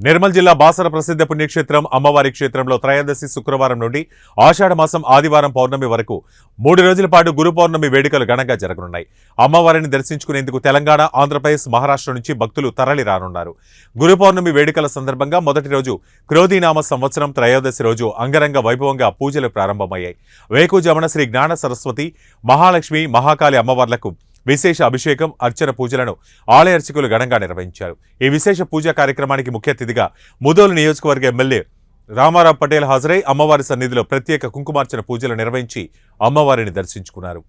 నిర్మల్ జిల్లా బాసర ప్రసిద్ధ పుణ్యక్షేత్రం అమ్మవారి క్షేత్రంలో త్రయోదశి శుక్రవారం నుండి ఆషాఢ మాసం ఆదివారం పౌర్ణమి వరకు 3 రోజుల పాటు గురు పౌర్ణమి వేడుకలు ఘనంగా జరగనున్నాయి. అమ్మవారిని దర్శించుకునేందుకు తెలంగాణ, ఆంధ్రప్రదేశ్, మహారాష్ట్ర నుంచి భక్తులు తరలి రానున్నారు. గురు పౌర్ణమి వేడుకల సందర్భంగా మొదటి రోజు క్రోధీనామ సంవత్సరం త్రయోదశి రోజు అంగరంగ వైభవంగా పూజలు ప్రారంభమయ్యాయి. వేకుజామున శ్రీ జ్ఞాన సరస్వతి, మహాలక్ష్మి, మహాకాళి అమ్మవార్లకు విశేష అభిషేకం, అర్చన పూజలను ఆలయ అర్చకులు ఘనంగా నిర్వహించారు. ఈ విశేష పూజా కార్యక్రమానికి ముఖ్య అతిథిగా ముదోలు నియోజకవర్గ ఎమ్మెల్యే రామారావు పటేల్ హాజరై అమ్మవారి సన్నిధిలో ప్రత్యేక కుంకుమార్చన పూజలు నిర్వహించి అమ్మవారిని దర్శించుకున్నారు.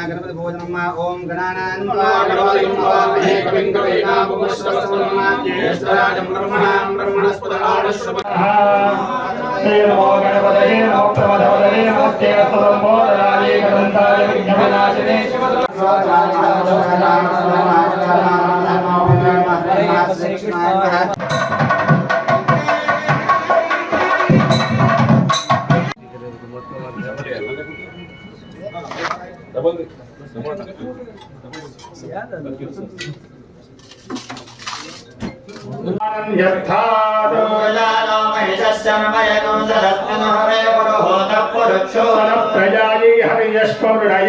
गणपति भोजनम ओम गणानां प्रजाली हरियश्वरुडये